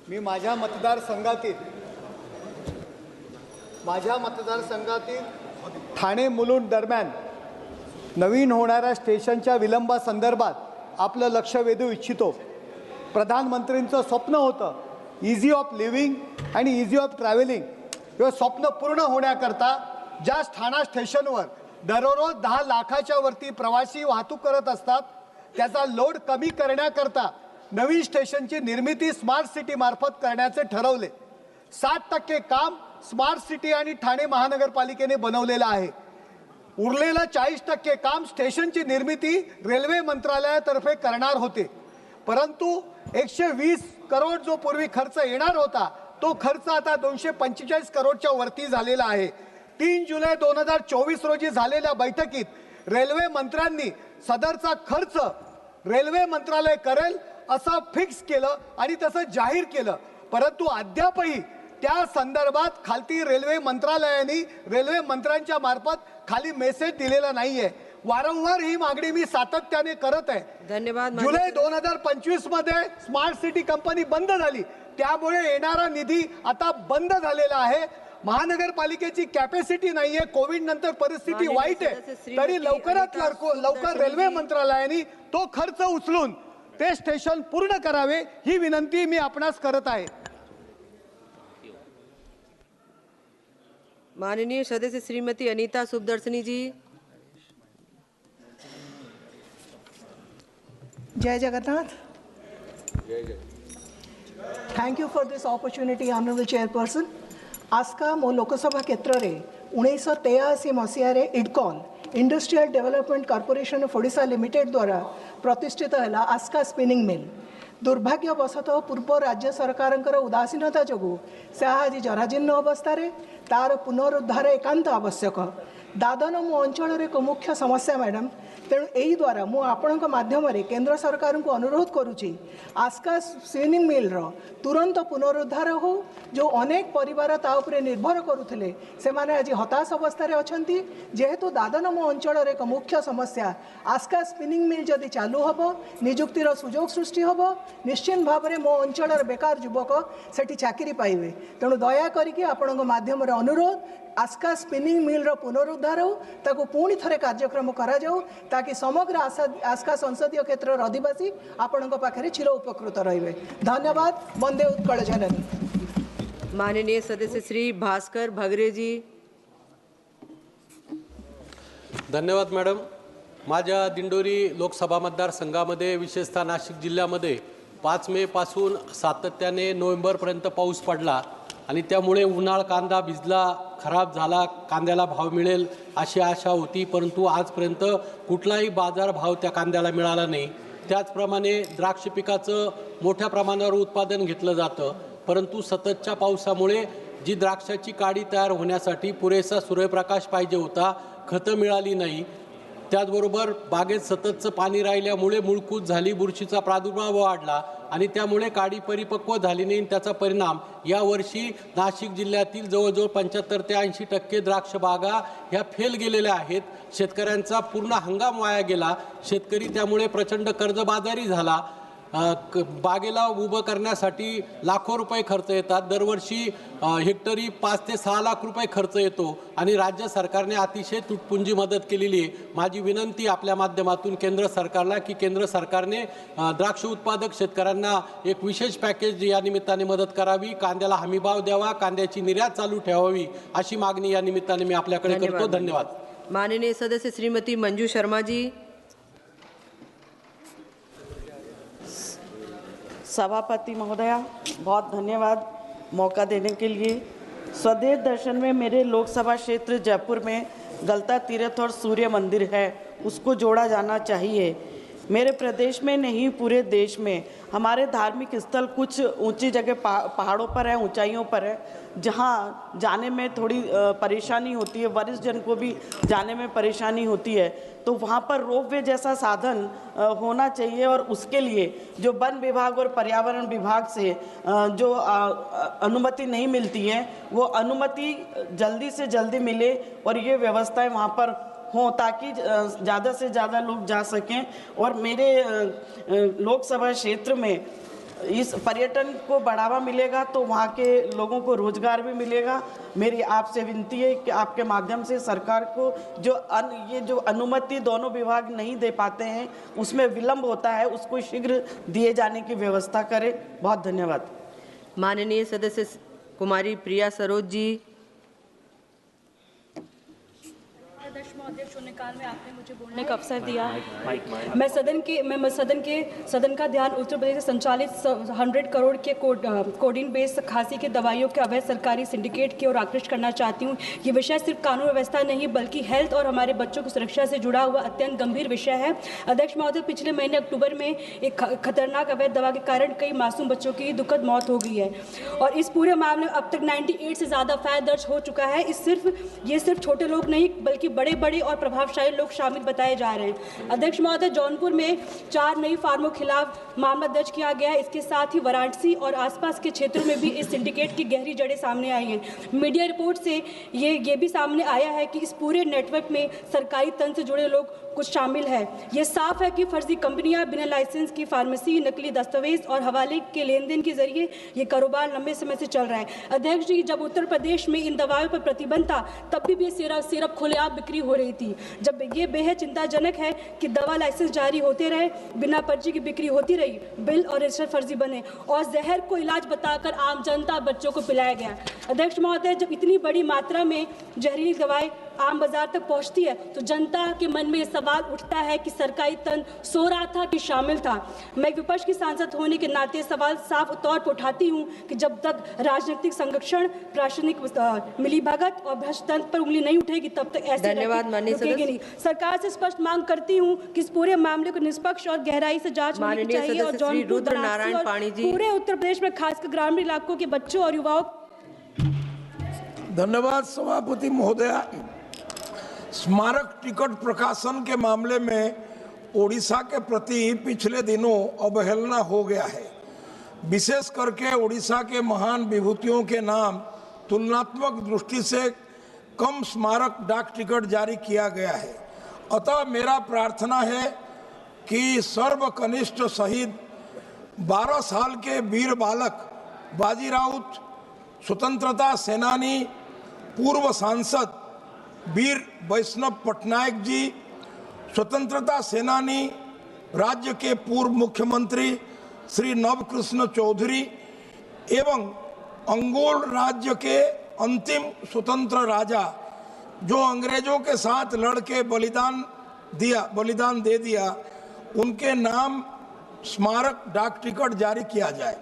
मी माझ्या मतदारसंघातील ठाणे मुलुंड दरम्यान नवीन होणाऱ्या स्टेशनच्या विलंबासंदर्भात आपलं लक्ष वेधू इच्छितो। प्रधानमंत्रींचं स्वप्न होतं इझी ऑफ लिव्हिंग आणि इझी ऑफ ट्रॅव्हलिंग। हे स्वप्न पूर्ण होण्याकरता ज्या ठाणा स्टेशनवर दररोज 10 लाखाच्या वरती प्रवासी वाहतूक करत असतात, त्याचा लोड कमी करण्याकरता नवीन स्टेशनची निर्मिती स्मार्ट सिटी मार्फत करण्याचे ठरवले। 60% काम स्मार्ट सिटी आणि ठाणे महानगरपालिकेने बनवलेलं आहे। उरलेलं 40% काम स्टेशनची निर्मिती रेल्वे मंत्रालयातर्फे करणार होते, परंतु 120 करोड जो पूर्वी खर्च येणार होता तो खर्च आता 245 करोडच्या वरती झालेला आहे। 3 जुलै 2024 रोजी झालेल्या बैठकीत रेल्वे मंत्र्यांनी सदरचा खर्च रेल्वे मंत्रालय करेल असं फिक्स केलं आणि तसं जाहीर केलं, परंतु अद्यापही त्या संदर्भात खालती रेल्वे मंत्रालयाने रेल्वे मंत्र्यांच्या मार्फत खाली मेसेज दिलेला नाहीये। वारंवार ही मागणी मी सातत्याने करत आहे। धन्यवाद। जुलै 2025 मध्ये स्मार्ट सिटी कंपनी बंद झाली, त्यामुळे येणारा निधी आता बंद झालेला आहे। महानगरपालिकेची कॅपॅसिटी नाहीये, कोविड नंतर परिस्थिती वाईट आहे, तरी लवकरात लवकर रेल्वे मंत्रालयाने तो खर्च उचलून ते स्टेशन पूर्ण करावे ही विनंती मी आपणास करत आहे। माननीय सदस्य Shrimati Anita Subhadarshini ji. Jai Jagannath. Thank you for this opportunity honourable chairperson. Aska मो लोकसभा क्षेत्र में 1983 मसीह इडकॉन Industrial Development Corporation of Odisha Limited द्वारा प्रतिष्ठित है आस्का स्पिनिंग मिल। दुर्भाग्यवशतः पूर्व राज्य सरकार उदासीनता जो से आज जराजीर्ण अवस्था तार पुनरुद्धार एकांत आवश्यक। दादन मो अंचल एक मुख्य समस्या मैडम, तेणु यही द्वारा मु आपण माध्यम केंद्र सरकार को अनुरोध करुच्ची आस्का स्पिनिंग मिल रो तुरंत पुनरुद्धार हो। जो अनेक परिवार ता उपरे निर्भर करुले से माने आज हताश अवस्था अच्छी। जेहेतु दादन मो अंचल एक मुख्य समस्या, आस्का स्पिनिंग मिल जदि चालू हम निजुक्तिर सुजोग सृष्टि हम, निश्चित भाव में मो अंचल बेकार युवक सेठी चाकरी पाइबे। तेणु दया करके आपण माध्यम अनुरोध आस्का स्पिनिंग मिल रो पुनरुद्धार हो, ताको पुणी थरे कार्यक्रम करा जाऊ ताकि समग्र आस्का संसदीय क्षेत्र अधिवासी आपण पाखे चिर उपकृत रहिबे। धन्यवाद। वंदे उत्कल जननी। माननीय सदस्य श्री भास्कर भगरे जी। धन्यवाद मॅडम। माझ्या दिंडोरी लोकसभा मतदारसंघामध्ये विशेषतः नाशिक जिल्ह्यामध्ये 5 मे पासून सातत्याने नोव्हेंबरपर्यंत पाऊस पडला आणि त्यामुळे उन्हाळ कांदा भिजला, खराब झाला, कांद्याला भाव मिळेल अशी आशा होती, परंतु आजपर्यंत कुठलाही बाजार भाव त्या कांद्याला मिळाला नाही। त्याचप्रमाणे द्राक्ष पिकाचं मोठ्या प्रमाणावर उत्पादन घेतलं जातं, परंतु सततच्या पावसामुळे जी द्राक्षाची काडी तयार होण्यासाठी पुरेसा सूर्यप्रकाश पाहिजे होता, खतं मिळाली नाही। त्याचबरोबर बागेत सततचं पाणी राहिल्यामुळे मुळकूत झाली, बुरशीचा प्रादुर्भाव वाढला आणि त्यामुळे काडी परिपक्व झाली नाही। त्याचा परिणाम यावर्षी नाशिक जिल्ह्यातील जवळजवळ 75 ते 80% द्राक्ष बागा ह्या फेल गेलेल्या आहेत। शेतकऱ्यांचा पूर्ण हंगाम वाया गेला। शेतकरी त्यामुळे प्रचंड कर्जबाजारी झाला। बागेला उभं करण्यासाठी लाखो रुपये खर्च येतात। दरवर्षी हेक्टरी 5 ते 6 लाख रुपये खर्च येतो आणि राज्य सरकारने अतिशय तुटपुंजी मदत केलेली आहे। माझी विनंती आपल्या माध्यमातून केंद्र सरकारला की केंद्र सरकारने द्राक्ष उत्पादक शेतकऱ्यांना एक विशेष पॅकेज या निमित्ताने मदत करावी, कांद्याला हमीभाव द्यावा, कांद्याची निर्यात चालू ठेवावी अशी मागणी या निमित्ताने मी आपल्याकडे करतो। धन्यवाद। माननीय सदस्य श्रीमती मंजू शर्मा जी। सभापति महोदया, बहुत धन्यवाद मौका देने के लिए। स्वदेश दर्शन में मेरे लोकसभा क्षेत्र जयपुर में गलता तीर्थ और सूर्य मंदिर है, उसको जोड़ा जाना चाहिए। मेरे प्रदेश में नहीं पूरे देश में हमारे धार्मिक स्थल कुछ ऊंची जगह पहाड़ों पर है, ऊंचाइयों पर है, जहाँ जाने में थोड़ी परेशानी होती है, वरिष्ठ जन को भी जाने में परेशानी होती है, तो वहाँ पर रोपवे जैसा साधन होना चाहिए। और उसके लिए जो वन विभाग और पर्यावरण विभाग से जो अनुमति नहीं मिलती है, वो अनुमति जल्दी से जल्दी मिले और ये व्यवस्थाएं वहाँ पर हों ताकि ज़्यादा से ज़्यादा लोग जा सकें। और मेरे लोकसभा क्षेत्र में इस पर्यटन को बढ़ावा मिलेगा तो वहाँ के लोगों को रोजगार भी मिलेगा। मेरी आपसे विनती है कि आपके माध्यम से सरकार को ये जो अनुमति दोनों विभाग नहीं दे पाते हैं, उसमें विलंब होता है, उसको शीघ्र दिए जाने की व्यवस्था करें। बहुत धन्यवाद। माननीय सदस्य कुमारी प्रिया सरोज जी। अध्यक्ष महोदय, शून्यकाल में आपने मुझे बोलने का अवसर दिया। मैं सदन का ध्यान उत्तर प्रदेश से संचालित 100 करोड़ के कोडिन बेस्ड खांसी के दवाइयों के अवैध सरकारी सिंडिकेट की ओर आकृष्ट करना चाहती हूँ। ये विषय सिर्फ कानून व्यवस्था नहीं बल्कि हेल्थ और हमारे बच्चों की सुरक्षा से जुड़ा हुआ अत्यंत गंभीर विषय है। अध्यक्ष महोदय, पिछले महीने अक्टूबर में एक खतरनाक अवैध दवा के कारण कई मासूम बच्चों की दुखद मौत हो गई है और इस पूरे मामले में अब तक 98 से ज़्यादा एफआईआर दर्ज हो चुका है। ये सिर्फ छोटे लोग नहीं बल्कि बड़े और प्रभावशाली लोग शामिल बताए जा रहे हैं। अध्यक्ष महोदय, जौनपुर में 4 नई फार्मों के खिलाफ मामला दर्ज किया गया है। इसके साथ ही वाराणसी और आसपास के क्षेत्रों में भी इस सिंडिकेट की गहरी जड़ें सामने आई हैं। मीडिया रिपोर्ट से ये भी सामने आया है कि इस पूरे नेटवर्क में सरकारी तंत्र से जुड़े लोग कुछ शामिल है। ये साफ है कि फर्जी कंपनियां बिना लाइसेंस की फार्मेसी, नकली दस्तावेज और हवाले के लेन देन के जरिए ये कारोबार लंबे समय से चल रहा है। अध्यक्ष जी, जब उत्तर प्रदेश में इन दवाओं पर प्रतिबंध था तब भी सिरप खुलेआम बिक्री हो रही थी। जब ये बेहद चिंताजनक है कि दवा लाइसेंस जारी होते रहे, बिना पर्ची की बिक्री होती रही, बिल और रजिस्टर फर्जी बने और जहर को इलाज बताकर आम जनता बच्चों को पिलाया गया। अध्यक्ष महोदय, जब इतनी बड़ी मात्रा में जहरीली दवाएं आम बाजार तक पहुंचती है तो जनता के मन में ये सवाल उठता है कि सरकारी तंत्र सो रहा था कि शामिल था। मैं विपक्ष की सांसद होने के नाते सवाल साफ तौर पर उठाती हूं कि जब तक राजनीतिक संरक्षण, प्रशासनिक मिलीभगत और भ्रष्ट तंत्र पर उंगली नहीं उठेगी तब तक ऐसे धन्यवाद माननीय सदस्य। नहीं। सरकार से स्पष्ट मांग करती हूं कि इस पूरे मामले को निष्पक्ष और गहराई से जांच होनी चाहिए और जौनपुर, बनारसी और पूरे उत्तर प्रदेश में खासकर ग्रामीण इलाकों के बच्चों और युवाओं। धन्यवाद सभापति महोदया। स्मारक टिकट प्रकाशन के मामले में ओडिशा के प्रति पिछले दिनों अवहेलना हो गया है। विशेष करके ओडिशा के महान विभूतियों के नाम तुलनात्मक दृष्टि से कम स्मारक डाक टिकट जारी किया गया है। अतः मेरा प्रार्थना है कि सर्वकनिष्ठ शहीद 12 साल के वीर बालक बाजी राउत, स्वतंत्रता सेनानी पूर्व सांसद वीर वैष्णव पटनायक जी, स्वतंत्रता सेनानी राज्य के पूर्व मुख्यमंत्री श्री नवकृष्ण चौधरी एवं अंगोल राज्य के अंतिम स्वतंत्र राजा जो अंग्रेजों के साथ लड़के बलिदान दे दिया, उनके नाम स्मारक डाक टिकट जारी किया जाए।